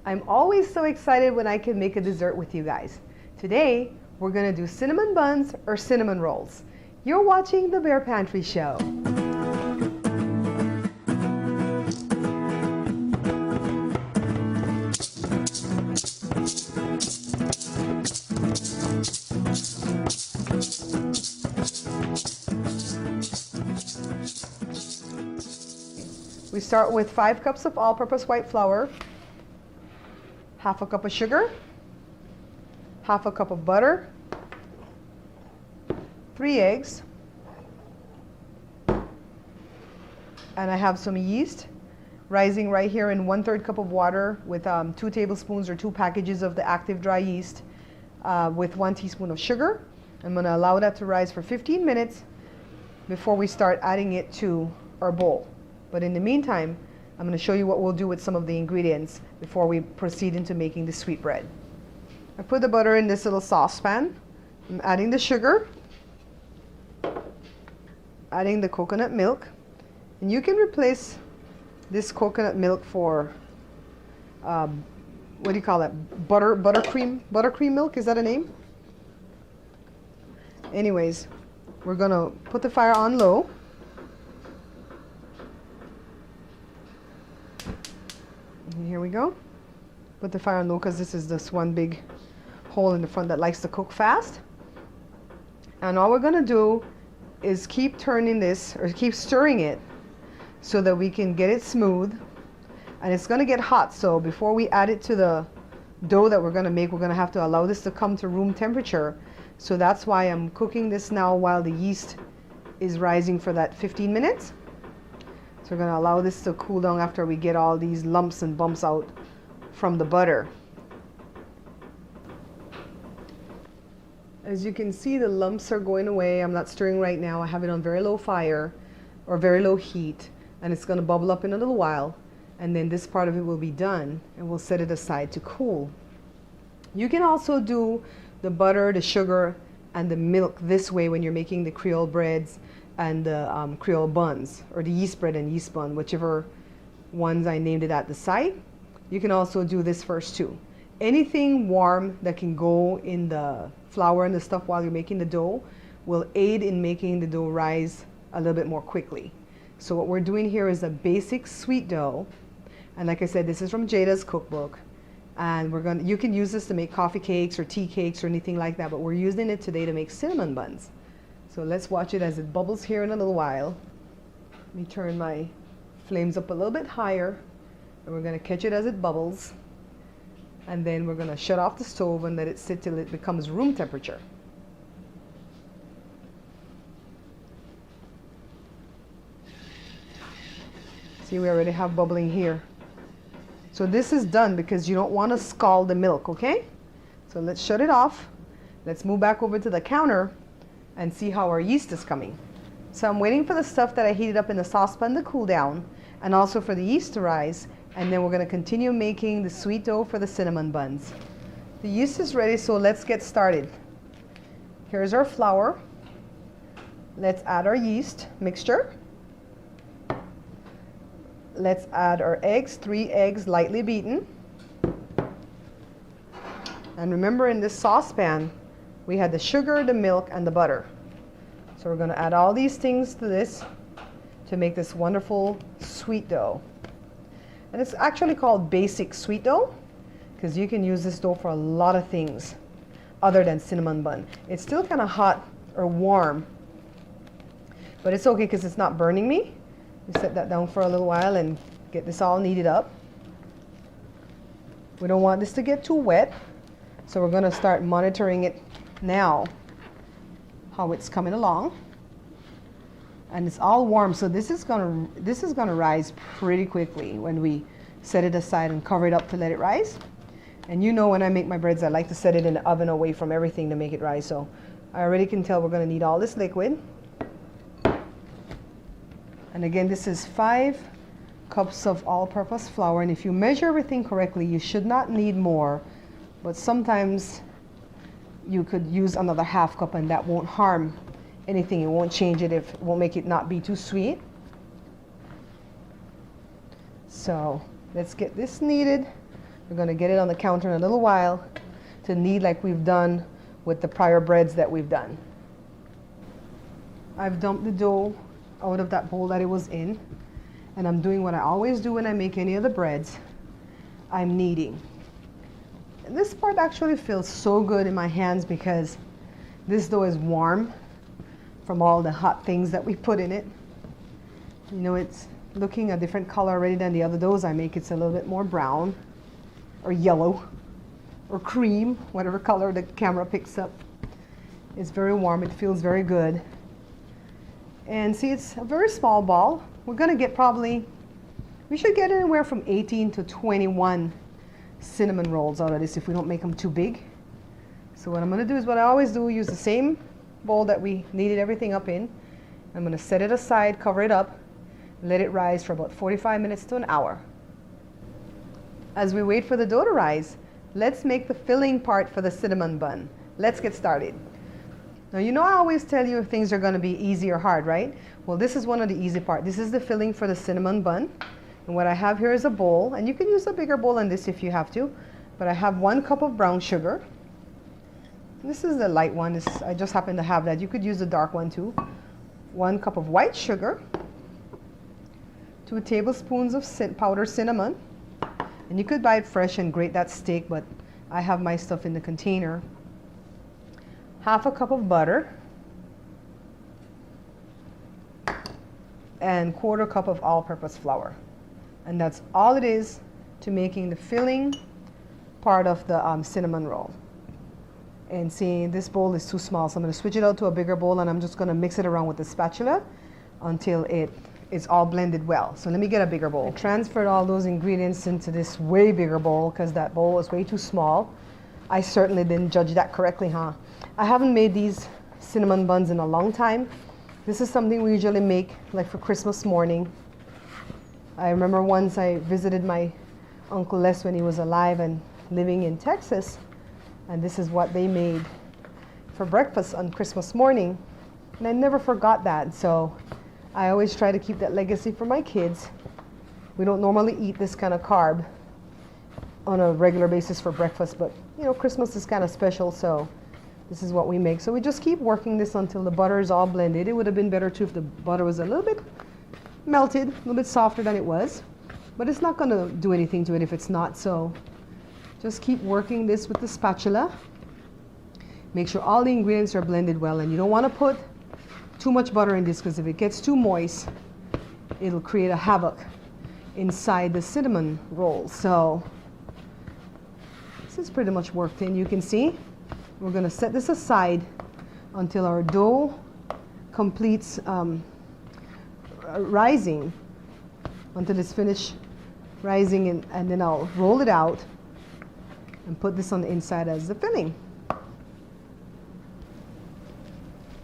I'm always so excited when I can make a dessert with you guys. Today, we're gonna do cinnamon buns or cinnamon rolls. You're watching the Bear Pantry Show. We start with 5 cups of all-purpose white flour, half a cup of sugar, half a cup of butter, 3 eggs, and I have some yeast rising right here in 1/3 cup of water with 2 tablespoons or 2 packages of the active dry yeast with 1 teaspoon of sugar. I'm going to allow that to rise for 15 minutes before we start adding it to our bowl. But in the meantime, I'm going to show you what we'll do with some of the ingredients before we proceed into making the sweetbread. I put the butter in this little saucepan. I'm adding the sugar, adding the coconut milk, and you can replace this coconut milk for what do you call that? Buttercream milk, is that a name? Anyways, we're gonna put the fire on low. And here we go. Put the fire on low because this is this one big hole in the front that likes to cook fast. And all we're gonna do is keep turning this, or keep stirring it, so that we can get it smooth. And it's gonna get hot, so before we add it to the dough that we're gonna make, we're gonna have to allow this to come to room temperature. So that's why I'm cooking this now while the yeast is rising for that 15 minutes. So we're gonna allow this to cool down after we get all these lumps and bumps out from the butter. As you can see, the lumps are going away. I'm not stirring right now. I have it on very low fire or very low heat, and it's gonna bubble up in a little while. And then this part of it will be done, and we'll set it aside to cool. You can also do the butter, the sugar, and the milk this way when you're making the Creole breads and the Creole buns, or the yeast bread and yeast bun, whichever ones I named it at the site. You can also do this first too. Anything warm that can go in the flour and the stuff while you're making the dough will aid in making the dough rise a little bit more quickly. So what we're doing here is a basic sweet dough. And like I said, this is from Jada's cookbook. And you can use this to make coffee cakes or tea cakes or anything like that, but we're using it today to make cinnamon buns. So let's watch it as it bubbles here in a little while. Let me turn my flames up a little bit higher, and we're gonna catch it as it bubbles. And then we're gonna shut off the stove and let it sit till it becomes room temperature. See, we already have bubbling here. So this is done because you don't want to scald the milk, okay? So let's shut it off. Let's move back over to the counter and see how our yeast is coming. So I'm waiting for the stuff that I heated up in the saucepan to cool down, and also for the yeast to rise, and then we're going to continue making the sweet dough for the cinnamon buns. The yeast is ready, so let's get started. Here's our flour. Let's add our yeast mixture. Let's add our eggs, 3 eggs lightly beaten. And remember, in this saucepan, we had the sugar, the milk, and the butter. So we're gonna add all these things to this to make this wonderful sweet dough. And it's actually called basic sweet dough because you can use this dough for a lot of things other than cinnamon bun. It's still kind of hot or warm, but it's okay because it's not burning me. We set that down for a little while and get this all kneaded up. We don't want this to get too wet, so we're going to start monitoring it now, how it's coming along. And it's all warm, so this is going to rise pretty quickly when we set it aside and cover it up to let it rise. And you know, when I make my breads, I like to set it in the oven away from everything to make it rise. So I already can tell we're going to need all this liquid. And again, this is 5 cups of all-purpose flour, and if you measure everything correctly, you should not need more, but sometimes you could use another ½ cup and that won't harm anything. It won't change it, it won't make it not be too sweet. So let's get this kneaded We're going to get it on the counter in a little while to knead like we've done with the prior breads that we've done. I've dumped the dough out of that bowl that it was in, and I'm doing what I always do when I make any of the breads. I'm kneading. And this part actually feels so good in my hands because this dough is warm from all the hot things that we put in it. You know, it's looking a different color already than the other doughs I make. It's a little bit more brown or yellow or cream, whatever color the camera picks up. It's very warm. It feels very good. And see, it's a very small ball. We're going to get we should get anywhere from 18 to 21 cinnamon rolls out of this if we don't make them too big. So what I'm going to do is what I always do, use the same bowl that we kneaded everything up in. I'm going to set it aside, cover it up, let it rise for about 45 minutes to an hour. As we wait for the dough to rise, let's make the filling part for the cinnamon bun. Let's get started. Now, you know I always tell you if things are going to be easy or hard, right? Well, this is one of the easy parts. This is the filling for the cinnamon bun. And what I have here is a bowl, and you can use a bigger bowl than this if you have to, but I have 1 cup of brown sugar. This is the light one. I just happen to have that. You could use the dark one too. 1 cup of white sugar, 2 tablespoons of powdered cinnamon, and you could buy it fresh and grate that steak, but I have my stuff in the container. 1/2 cup of butter, and 1/4 cup of all-purpose flour. And that's all it is to making the filling part of the cinnamon roll. And see, this bowl is too small, so I'm going to switch it out to a bigger bowl, and I'm just going to mix it around with the spatula until it's all blended well. So let me get a bigger bowl. I transferred all those ingredients into this way bigger bowl because that bowl was way too small. I certainly didn't judge that correctly, huh? I haven't made these cinnamon buns in a long time. This is something we usually make like for Christmas morning. I remember once I visited my Uncle Les when he was alive and living in Texas, and this is what they made for breakfast on Christmas morning. And I never forgot that, so I always try to keep that legacy for my kids. We don't normally eat this kind of carb on a regular basis for breakfast, but you know, Christmas is kind of special, so this is what we make. So we just keep working this until the butter is all blended. It would have been better too if the butter was a little bit melted, a little bit softer than it was, but it's not going to do anything to it if it's not. So just keep working this with the spatula. Make sure all the ingredients are blended well, and you don't want to put too much butter in this because if it gets too moist, it'll create a havoc inside the cinnamon roll. So this is pretty much worked in. You can see we're going to set this aside until our dough completes rising, until it's finished rising, and then I'll roll it out and put this on the inside as the filling.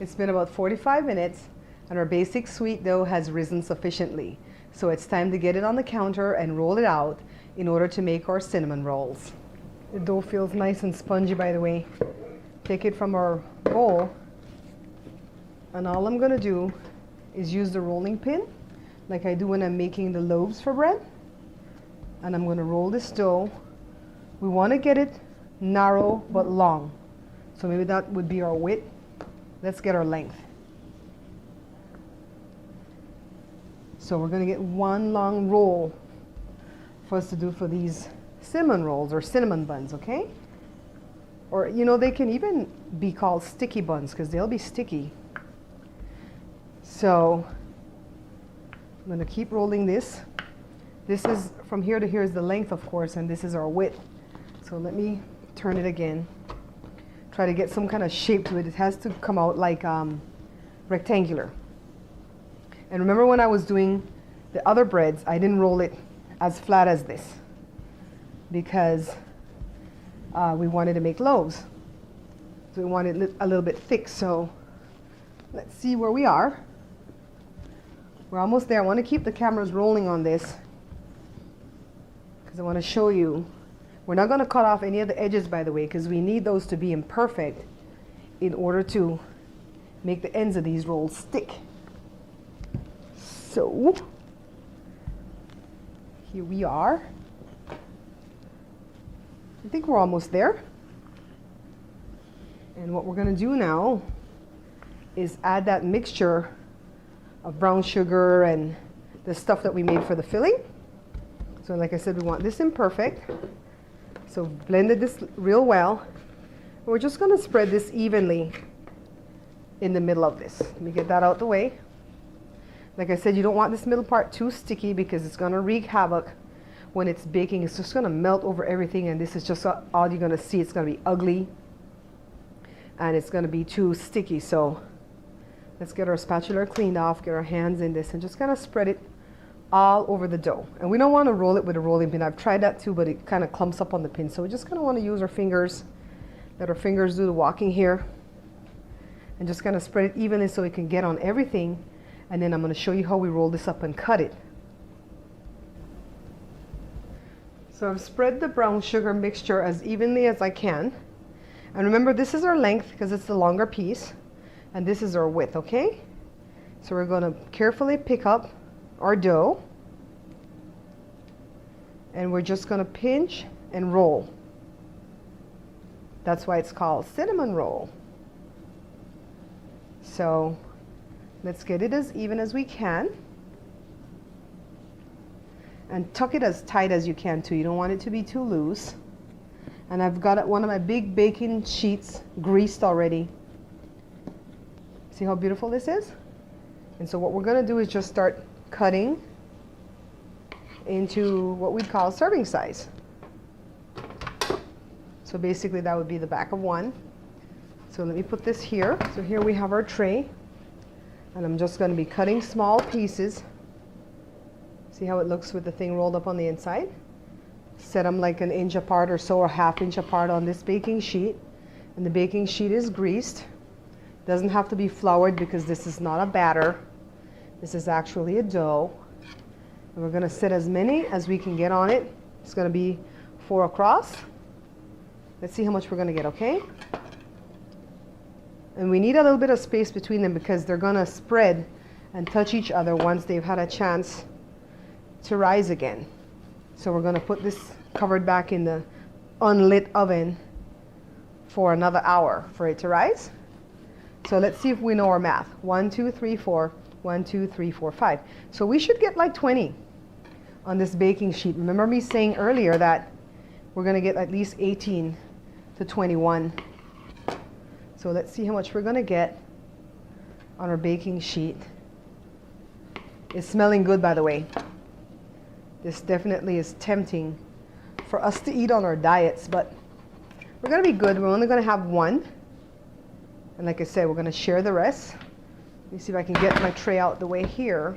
It's been about 45 minutes and our basic sweet dough has risen sufficiently. So it's time to get it on the counter and roll it out in order to make our cinnamon rolls. The dough feels nice and spongy, by the way. Take it from our bowl, and all I'm going to do is use the rolling pin like I do when I'm making the loaves for bread, and I'm going to roll this dough. We want to get it narrow but long, so maybe that would be our width. Let's get our length. So we're going to get 1 long roll for us to do for these cinnamon rolls or cinnamon buns, okay? Or you know, they can even be called sticky buns because they'll be sticky. So I'm going to keep rolling this. This is from here to here is the length, of course, and this is our width. So let me turn it again. Try to get some kind of shape to it. It has to come out like rectangular. And remember when I was doing the other breads, I didn't roll it as flat as this because we wanted to make loaves. So we wanted it a little bit thick. So let's see where we are. We're almost there. I want to keep the cameras rolling on this because I want to show you. We're not going to cut off any of the edges, by the way, because we need those to be imperfect in order to make the ends of these rolls stick. So here we are. I think we're almost there. And what we're going to do now is add that mixture of brown sugar and the stuff that we made for the filling. So like I said, we want this imperfect. So blended this real well. We're just going to spread this evenly in the middle of this. Let me get that out the way. Like I said, you don't want this middle part too sticky because it's going to wreak havoc when it's baking. It's just going to melt over everything, and this is just all you're going to see. It's going to be ugly and it's going to be too sticky. So let's get our spatula cleaned off, get our hands in this, and just kind of spread it all over the dough. And we don't want to roll it with a rolling pin. I've tried that too, but it kind of clumps up on the pin. So we just kind of want to use our fingers, let our fingers do the walking here, and just kind of spread it evenly so it can get on everything. And then I'm going to show you how we roll this up and cut it. So I've spread the brown sugar mixture as evenly as I can. And remember, this is our length because it's the longer piece, and this is our width, okay? So we're going to carefully pick up our dough, and we're just going to pinch and roll. That's why it's called cinnamon roll. So let's get it as even as we can, and tuck it as tight as you can too. You don't want it to be too loose. And I've got one of my big baking sheets greased already. See how beautiful this is? And so what we're going to do is just start cutting into what we'd call serving size. So basically that would be the back of one. So let me put this here. So here we have our tray, and I'm just going to be cutting small pieces. See how it looks with the thing rolled up on the inside? Set them like an inch apart or so, or half inch apart on this baking sheet. And the baking sheet is greased. Doesn't have to be floured because this is not a batter. This is actually a dough. And we're going to set as many as we can get on it. It's going to be 4 across. Let's see how much we're going to get, okay? And we need a little bit of space between them because they're going to spread and touch each other once they've had a chance to rise again. So we're going to put this covered back in the unlit oven for another hour for it to rise. So let's see if we know our math. 1, 2, 3, 4. 1, 2, 3, 4, 5. So we should get like 20 on this baking sheet. Remember me saying earlier that we're going to get at least 18 to 21. So let's see how much we're going to get on our baking sheet. It's smelling good, by the way. This definitely is tempting for us to eat on our diets, but we're going to be good. We're only going to have one. And like I said, we're going to share the rest. Let me see if I can get my tray out the way here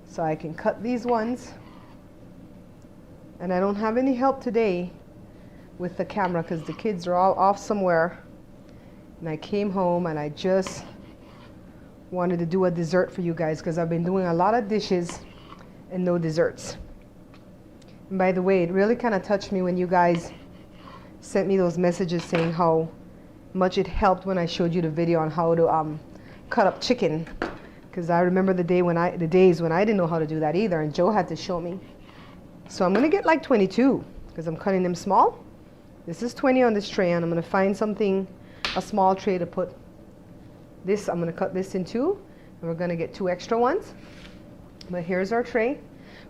so I can cut these ones. And I don't have any help today with the camera because the kids are all off somewhere. And I came home and I just wanted to do a dessert for you guys because I've been doing a lot of dishes and no desserts. And by the way, it really kind of touched me when you guys sent me those messages saying how much it helped when I showed you the video on how to cut up chicken, because I remember the days when I didn't know how to do that either, and Joe had to show me. So I'm going to get like 22 because I'm cutting them small. This is 20 on this tray, and I'm going to find something, a small tray to put this. I'm going to cut this in 2, and we're going to get 2 extra ones. But here's our tray.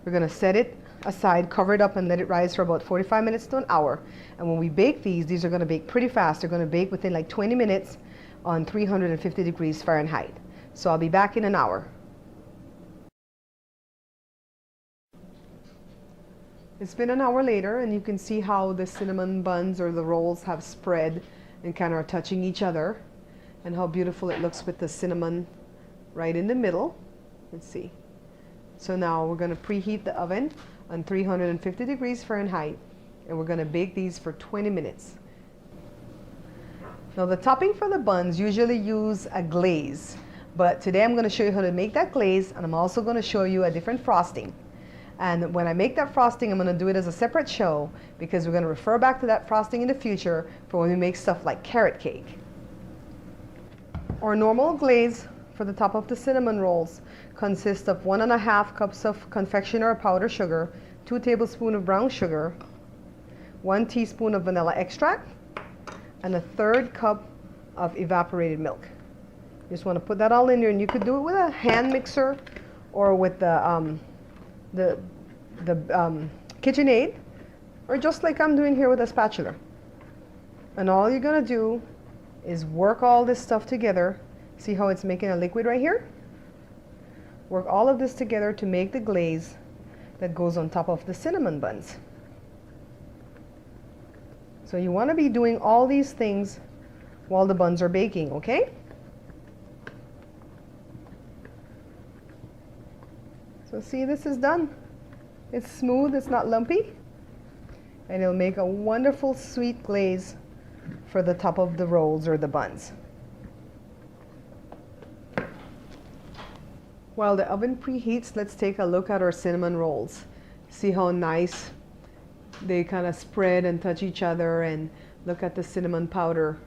We're going to set it aside, cover it up, and let it rise for about 45 minutes to an hour. And when we bake these are going to bake pretty fast. They're going to bake within like 20 minutes on 350 degrees Fahrenheit. So I'll be back in an hour. It's been an hour later, and you can see how the cinnamon buns or the rolls have spread and kind of are touching each other, and how beautiful it looks with the cinnamon right in the middle. Let's see. So now we're going to preheat the oven on 350 degrees Fahrenheit, and we're going to bake these for 20 minutes. Now the topping for the buns usually use a glaze, but today I'm going to show you how to make that glaze, and I'm also going to show you a different frosting. And when I make that frosting, I'm going to do it as a separate show because we're going to refer back to that frosting in the future for when we make stuff like carrot cake. Our normal glaze for the top of the cinnamon rolls consists of 1.5 cups of confectioner powdered sugar, 2 tablespoons of brown sugar, 1 teaspoon of vanilla extract, and a 1/3 cup of evaporated milk. You just want to put that all in there, and you could do it with a hand mixer or with the KitchenAid, or just like I'm doing here with a spatula. And all you're gonna do is work all this stuff together. See how it's making a liquid right here? Work all of this together to make the glaze that goes on top of the cinnamon buns. So you want to be doing all these things while the buns are baking, okay? So see, this is done. It's smooth, it's not lumpy, and it'll make a wonderful sweet glaze for the top of the rolls or the buns. While the oven preheats, let's take a look at our cinnamon rolls. See how nice they kind of spread and touch each other, and look at the cinnamon powder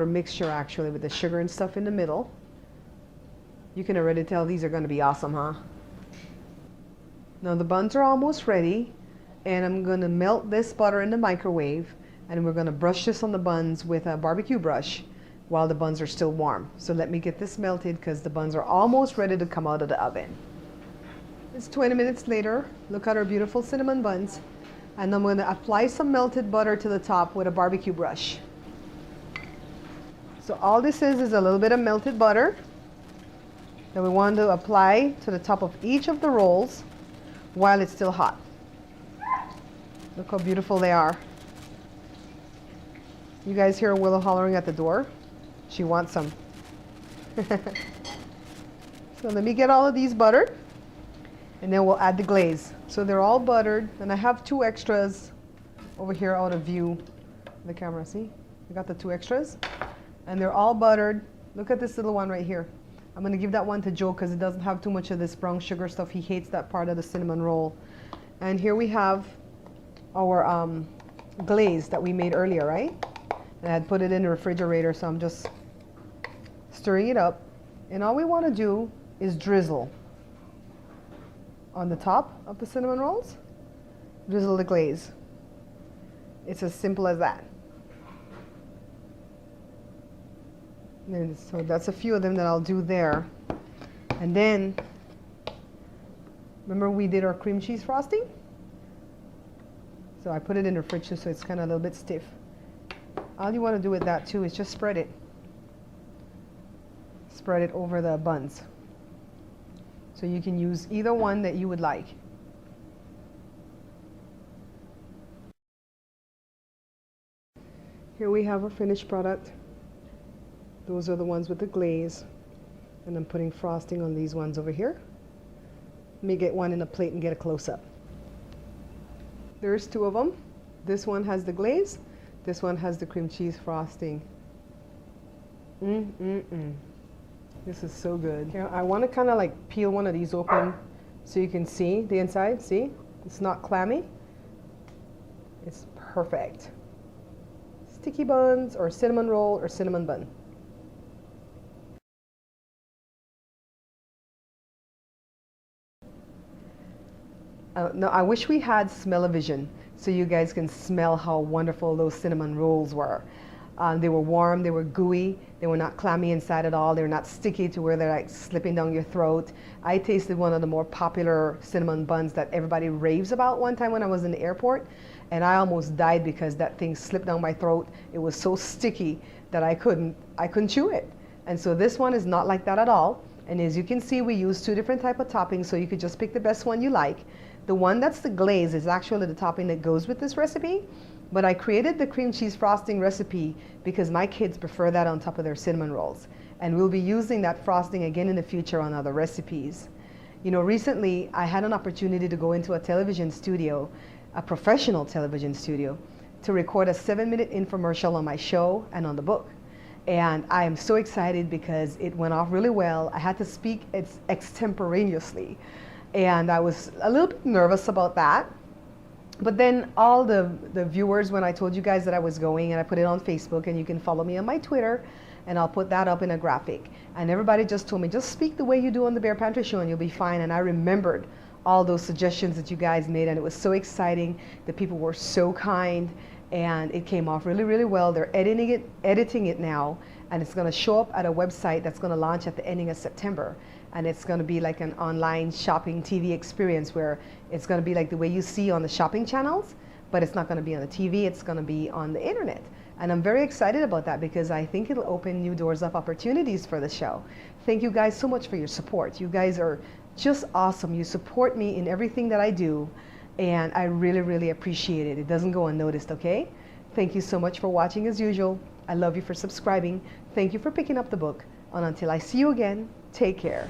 mixture actually with the sugar and stuff in the middle. You can already tell these are going to be awesome, huh? Now the buns are almost ready, and I'm going to melt this butter in the microwave, and we're going to brush this on the buns with a barbecue brush while the buns are still warm. So let me get this melted because the buns are almost ready to come out of the oven. It's 20 minutes later. Look at our beautiful cinnamon buns, and I'm going to apply some melted butter to the top with a barbecue brush. So all this is a little bit of melted butter that we want to apply to the top of each of the rolls while it's still hot. Look how beautiful they are. You guys hear Willow hollering at the door? She wants some. So let me get all of these buttered, and then we'll add the glaze. So they're all buttered, and I have 2 extras over here out of view. The camera, see? I got the 2 extras, and they're all buttered. Look at this little one right here. I'm going to give that one to Joe because it doesn't have too much of this brown sugar stuff. He hates that part of the cinnamon roll. And here we have our glaze that we made earlier, right? And I had put it in the refrigerator, so I'm just stirring it up. And all we want to do is drizzle on the top of the cinnamon rolls. Drizzle the glaze. It's as simple as that. And so that's a few of them that I'll do there. And then, remember we did our cream cheese frosting? So I put it in the fridge so it's kind of a little bit stiff. All you want to do with that too is just spread it. Spread it over the buns. So you can use either one that you would like. Here we have our finished product. Those are the ones with the glaze. And I'm putting frosting on these ones over here. Let me get one in a plate and get a close-up. There's 2 of them. This one has the glaze. This one has the cream cheese frosting. This is so good. Here, I want to kind of like peel one of these open so you can see the inside. See? It's not clammy. It's perfect. Sticky buns or cinnamon roll or cinnamon bun. No, I wish we had smell-o-vision so you guys can smell how wonderful those cinnamon rolls were. They were warm, they were gooey, they were not clammy inside at all, they were not sticky to where they're like slipping down your throat. I tasted one of the more popular cinnamon buns that everybody raves about one time when I was in the airport, and I almost died because that thing slipped down my throat. It was so sticky that I couldn't chew it. And so this one is not like that at all. And as you can see, we use 2 different types of toppings, so you could just pick the best one you like. The one that's the glaze is actually the topping that goes with this recipe, but I created the cream cheese frosting recipe because my kids prefer that on top of their cinnamon rolls. And we'll be using that frosting again in the future on other recipes. You know, recently I had an opportunity to go into a television studio, a professional television studio, to record a 7-minute infomercial on my show and on the book. And I am so excited because it went off really well. I had to speak extemporaneously. And I was a little bit nervous about that. But then all the viewers, when I told you guys that I was going, and I put it on Facebook, and you can follow me on my Twitter, and I'll put that up in a graphic. And everybody just told me, just speak the way you do on the Bear Pantry Show and you'll be fine. And I remembered all those suggestions that you guys made, and it was so exciting. The people were so kind, and it came off really, really well. They're editing it now, and it's going to show up at a website that's going to launch at the ending of September. And it's going to be like an online shopping TV experience where it's going to be like the way you see on the shopping channels, but it's not going to be on the TV, it's going to be on the internet. And I'm very excited about that because I think it'll open new doors of opportunities for the show. Thank you guys so much for your support. You guys are just awesome. You support me in everything that I do, and I really, really appreciate it. It doesn't go unnoticed, okay? Thank you so much for watching as usual. I love you for subscribing. Thank you for picking up the book. And until I see you again, take care.